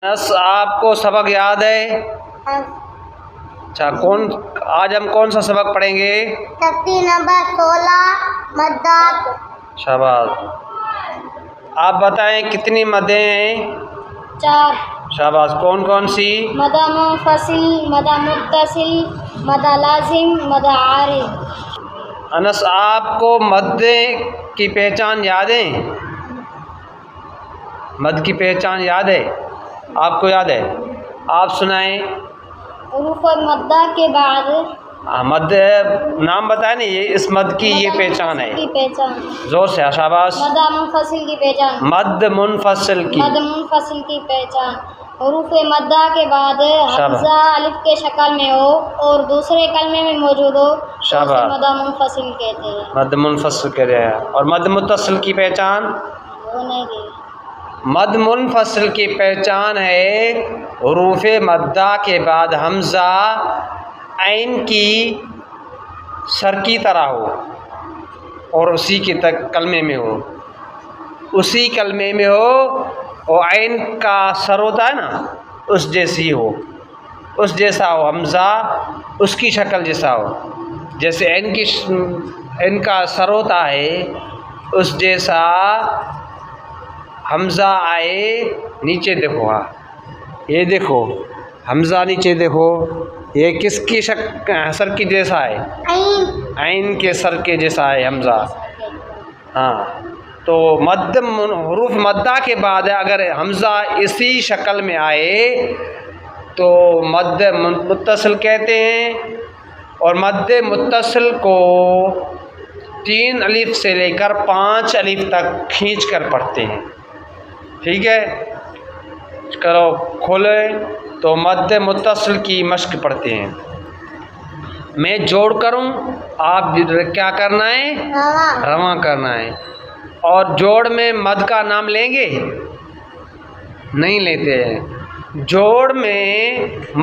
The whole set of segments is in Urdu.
بس آپ کو سبق یاد ہے؟ اچھا، آج ہم کون سا سبق پڑھیں گے؟ ترتیب نمبر 16 مدات۔ شاباش، آپ بتائیں کتنی مدیں ہیں؟ 4۔ شاباش، کون کون سی؟ مدہ منفصل، مدہ متصل، مدہ لازم، مدہ عارض۔ انس، آپ کو مد کی پہچان یاد ہے؟ مد کی پہچان یاد ہے؟ آپ کو یاد ہے؟ آپ سنائیں۔ حروف مدہ کے بعد مد نام بتائیں نا، یہ اس مد کی یہ پہچان ہے۔ کی پہچان زور سے، شاباش۔ مدہ منفصل کی پہچان۔ مد منفصل کی۔ مد منفصل کی پہچان، حروف مدہ کے بعد شاباش۔ حمزہ الف کے شکل میں ہو اور دوسرے کلمے میں موجود ہو تو اسے شاباش۔ مدہ منفصل کہتے ہیں۔ مد منفصل کہتے ہیں۔ اور مد متصل کی پہچان؟ وہ نہیں دی۔ مد منفصل کی پہچان ہے حروف مدہ کے بعد حمزہ عین کی سر کی طرح ہو اور اسی کے تک کلمے میں ہو، اسی کلمے میں ہو اور عین کا سر ہوتا ہے نا اس جیسی ہو، اس جیسا ہو حمزہ، اس کی شکل جیسا ہو، جیسے عین کا سر ہوتا ہے اس جیسا حمزہ آئے۔ نیچے دیکھو، ہاں یہ دیکھو حمزہ نیچے دیکھو، یہ کس کی سر کی جیسا ہے؟ عین کے سر کے جیسا ہے حمزہ۔ ہاں، تو حروف مدہ کے بعد اگر حمزہ اسی شکل میں آئے تو مد متصل کہتے ہیں، اور مد متصل کو 3 الف سے لے کر 5 الف تک کھینچ کر پڑھتے ہیں۔ ٹھیک ہے، کرو کھولیں تو مد متصل کی مشق پڑھتے ہیں۔ میں جوڑ کروں، آپ کیا کرنا ہے؟ رواں کرنا ہے۔ اور جوڑ میں مد کا نام لیں گے؟ نہیں لیتے ہیں، جوڑ میں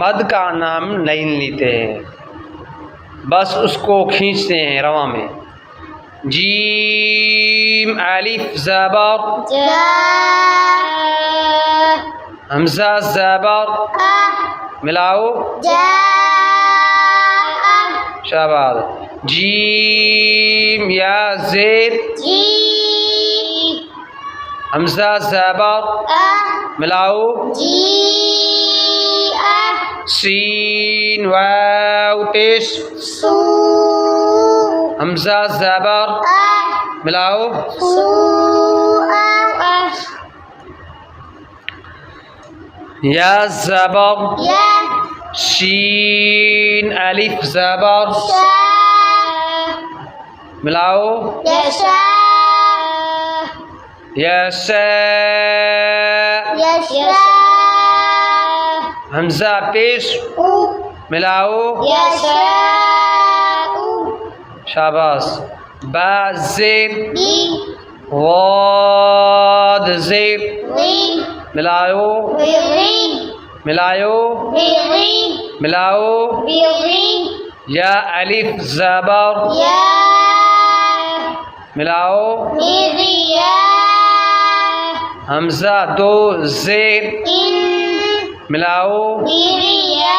مد کا نام نہیں لیتے ہیں، بس اس کو کھینچتے ہیں رواں میں۔ جیم الف زبر، حمزہ زبر، ملاؤ، شاباش۔ جیم یا زیر، حمزہ زبر، ملاؤ، سین واو پیش، حمزہ زبر، ملاؤ، یا زبر، شین الف زبر، ملاؤ، یشاء، حمزہ پیش، ملاؤ، شاباش۔ با زیر، واد زیر، ملاؤ، یا الف زبر، ملاؤ، حمزہ 2 زیر، ملاؤ، بضیاء،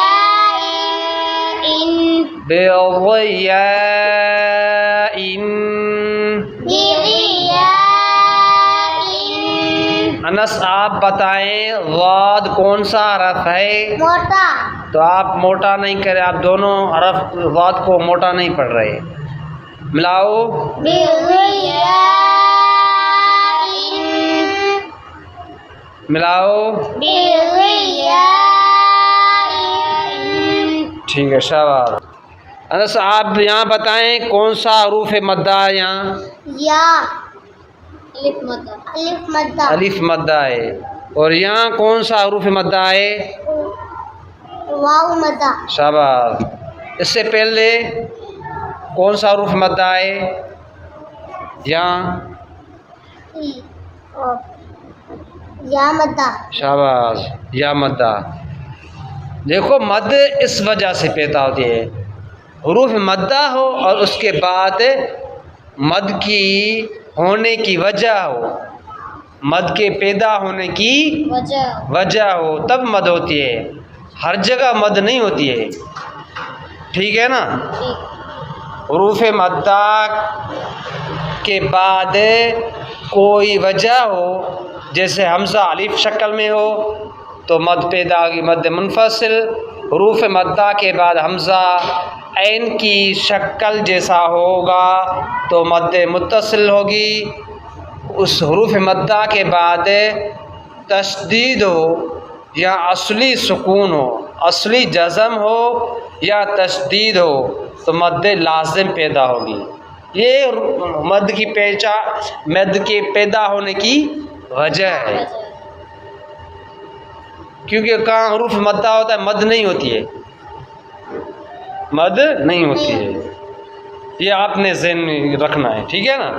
انس آپ بتائیں ضاد کون سا حرف ہے؟ موٹا۔ تو آپ موٹا نہیں کرے، آپ دونوں حرف ضاد کو موٹا نہیں پڑھ رہے۔ ملاؤ، ملاؤ، ٹھیک ہے، شاباش۔ انس آپ یہاں بتائیں کون سا حروف مدہ ہے یہاں؟ یا الف مدہ، الف مدہ ہے، اور یہاں کون سا حروف مدہ ہے؟ واو مدہ۔ شاباش۔ اس سے پہلے کون سا حروف مدہ ہے یہاں؟ یا مدہ۔ شاباش، یا مدہ۔ دیکھو مد اس وجہ سے پیدا ہوتی ہے، حروف مدہ ہو اور اس کے بعد مد کی ہونے کی وجہ ہو مد کے پیدا ہونے کی وجہ ہو تب مد ہوتی ہے، ہر جگہ مد نہیں ہوتی ہے، ٹھیک ہے نا؟ حروف مدہ کے بعد کوئی وجہ ہو، جیسے حمزہ الف شکل میں ہو تو مد پیدا ہوگی، مد منفصل۔ حروف مدہ کے بعد حمزہ عین کی شکل جیسا ہوگا تو مد متصل ہوگی۔ اس حروف مدہ کے بعد تشدید ہو یا اصلی سکون ہو، اصلی جزم ہو یا تشدید ہو تو مد لازم پیدا ہوگی۔ یہ مد کے پیدا ہونے کی وجہ ہے، کیونکہ کہاں حروف مدہ ہوتا ہے مد نہیں ہوتی ہے، مد نہیں ہوتی ہے، یہ آپ نے ذہن میں رکھنا ہے، ٹھیک ہے نا؟